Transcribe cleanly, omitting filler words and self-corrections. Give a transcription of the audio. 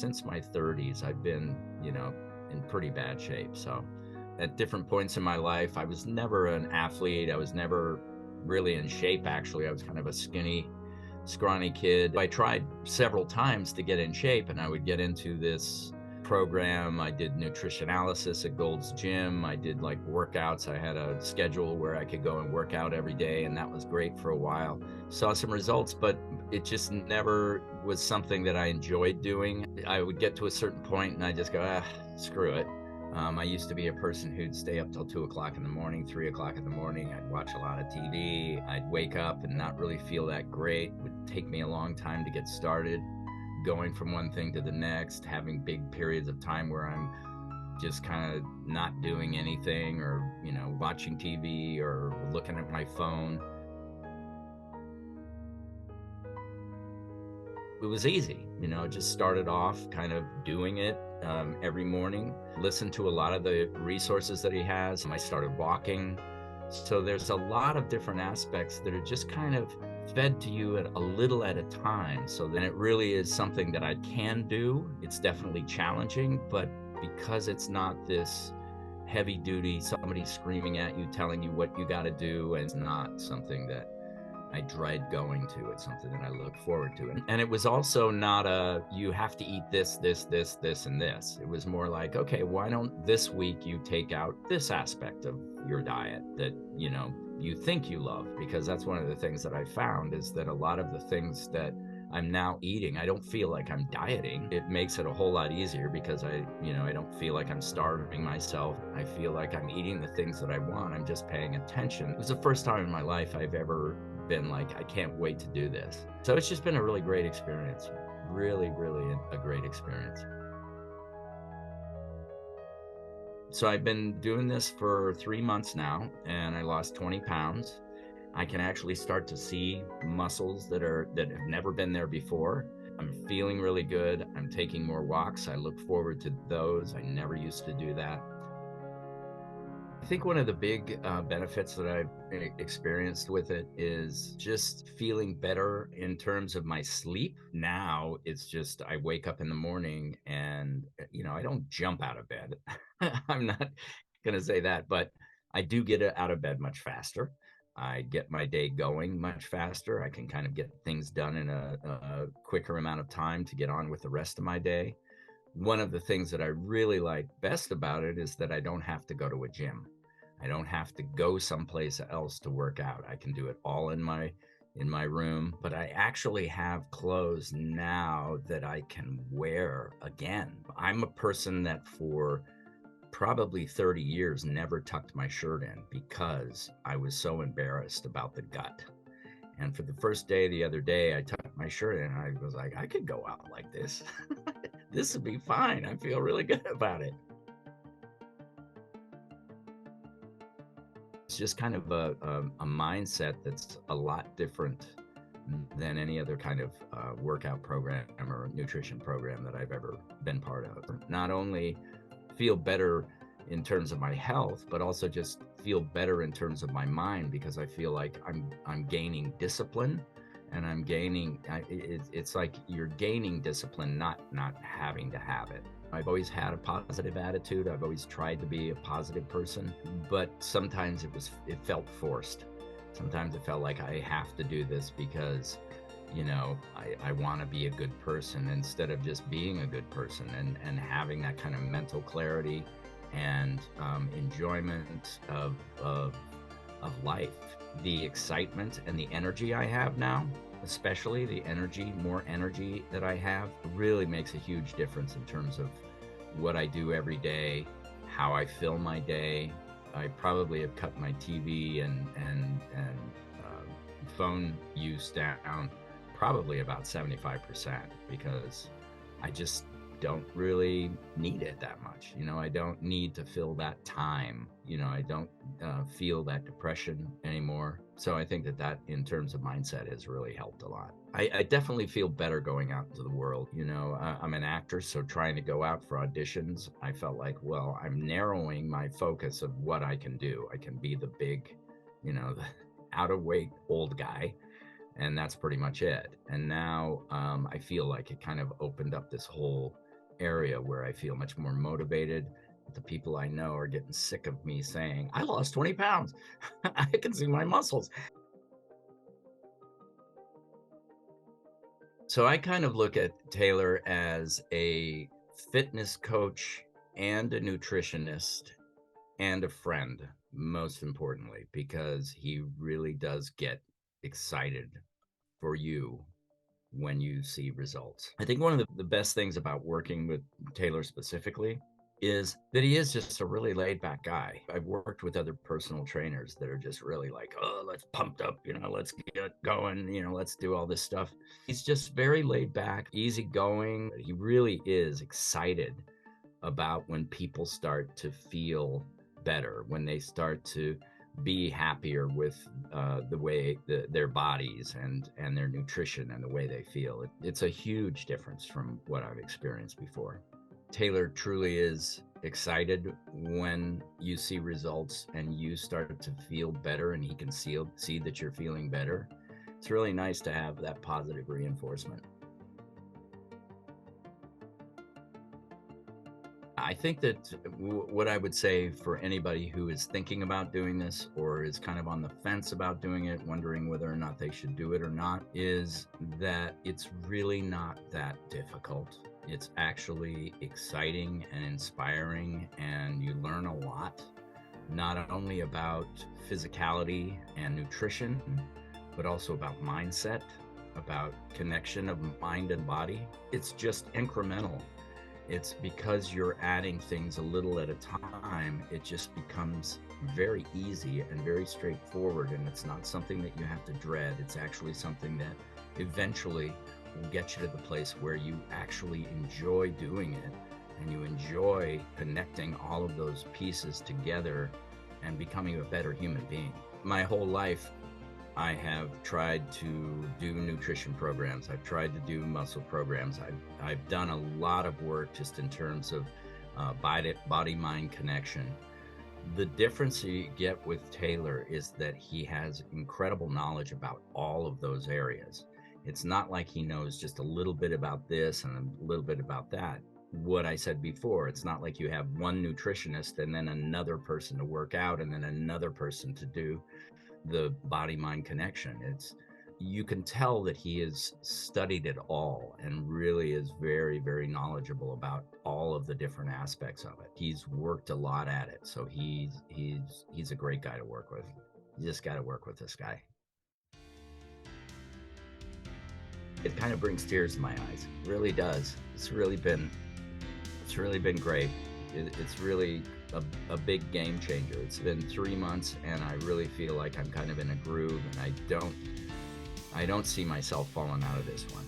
since my 30s, I've been, in pretty bad shape. So at different points in my life, I was never an athlete. I was never really in shape, actually. I was kind of a skinny, scrawny kid. I tried several times to get in shape, and I would get into this program. I did nutritionalysis at Gold's Gym. I did like workouts. I had a schedule where I could go and work out every day, and that was great for a while. Saw some results, but it just never was something that I enjoyed doing. I would get to a certain point and I just go, screw it. I used to be a person who'd stay up till 2 o'clock in the morning, 3 o'clock in the morning. I'd watch a lot of TV. I'd wake up and not really feel that great. It would take me a long time to get started, going from one thing to the next, having big periods of time where I'm just kind of not doing anything, or, watching TV or looking at my phone. It was easy, just started off kind of doing it every morning, listened to a lot of the resources that he has. I started walking. So there's a lot of different aspects that are just kind of fed to you a little at a time. So then it really is something that I can do. It's definitely challenging, but because it's not this heavy duty, somebody screaming at you, telling you what you got to do, and it's not something that I dread going to. It's something that I look forward to. And it was also not you have to eat this, this, this, this, and this. It was more like, okay, why don't this week you take out this aspect of your diet that, you think you love? Because that's one of the things that I found, is that a lot of the things that I'm now eating, I don't feel like I'm dieting. It makes it a whole lot easier because I don't feel like I'm starving myself. I feel like I'm eating the things that I want. I'm just paying attention. It was the first time in my life I've ever been like, I can't wait to do this. So it's just been a really great experience. Really, really a great experience. So I've been doing this for 3 months now, and I lost 20 pounds. I can actually start to see muscles that have never been there before. I'm feeling really good. I'm taking more walks. I look forward to those. I never used to do that. I think one of the big benefits that I've experienced with it is just feeling better in terms of my sleep. Now it's just, I wake up in the morning and, I don't jump out of bed. I'm not going to say that, but I do get out of bed much faster. I get my day going much faster. I can kind of get things done in a quicker amount of time to get on with the rest of my day. One of the things that I really like best about it is that I don't have to go to a gym. I don't have to go someplace else to work out. I can do it all in my room, but I actually have clothes now that I can wear again. I'm a person that for probably 30 years never tucked my shirt in because I was so embarrassed about the gut. And for the first day, the other day, I tucked my shirt in and I was like, I could go out like this. This would be fine. I feel really good about it. It's just kind of a mindset that's a lot different than any other kind of workout program or nutrition program that I've ever been part of. Not only feel better in terms of my health, but also just feel better in terms of my mind, because I feel like I'm gaining discipline, and I'm gaining. It's like you're gaining discipline, not having to have it. I've always had a positive attitude. I've always tried to be a positive person, but sometimes it felt forced. Sometimes it felt like I have to do this because, I want to be a good person, instead of just being a good person and having that kind of mental clarity and enjoyment of life. The excitement and the energy I have now, especially more energy that I have, really makes a huge difference in terms of what I do every day, how I fill my day. I probably have cut my TV and phone use down probably about 75%, because I just don't really need it that much. I don't need to fill that time. I don't feel that depression anymore. So I think that in terms of mindset has really helped a lot. I definitely feel better going out into the world. I'm an actor, so trying to go out for auditions, I felt like, well, I'm narrowing my focus of what I can do. I can be the big, the out of weight old guy, and that's pretty much it. And now I feel like it kind of opened up this whole area where I feel much more motivated. The people I know are getting sick of me saying, I lost 20 pounds. I can see my muscles. So I kind of look at Taylor as a fitness coach and a nutritionist and a friend, most importantly, because he really does get excited for you when you see results. I think one of the best things about working with Taylor specifically is that he is just a really laid back guy. I've worked with other personal trainers that are just really like, oh, let's pumped up, let's get going, let's do all this stuff. He's just very laid back, easygoing. He really is excited about when people start to feel better, when they start to be happier with the way their bodies and their nutrition and the way they feel. It's a huge difference from what I've experienced before. Taylor truly is excited when you see results and you start to feel better and he can see that you're feeling better. It's really nice to have that positive reinforcement. I think that what I would say for anybody who is thinking about doing this or is kind of on the fence about doing it, wondering whether or not they should do it or not, is that it's really not that difficult. It's actually exciting and inspiring, and you learn a lot, not only about physicality and nutrition, but also about mindset, about connection of mind and body. It's just incremental. It's because you're adding things a little at a time, it just becomes very easy and very straightforward, and it's not something that you have to dread. It's actually something that eventually will get you to the place where you actually enjoy doing it and you enjoy connecting all of those pieces together and becoming a better human being. My whole life, I have tried to do nutrition programs. I've tried to do muscle programs. I've done a lot of work just in terms of body-mind connection. The difference you get with Taylor is that he has incredible knowledge about all of those areas. It's not like he knows just a little bit about this and a little bit about that. What I said before, it's not like you have one nutritionist and then another person to work out and then another person to do the body-mind connection. You can tell that he has studied it all and really is very, very knowledgeable about all of the different aspects of it. He's worked a lot at it, so he's a great guy to work with. You just got to work with this guy. It kind of brings tears to my eyes. It really does. It's really been great. It's really a big game changer. It's been 3 months and I really feel like I'm kind of in a groove, and I don't see myself falling out of this one.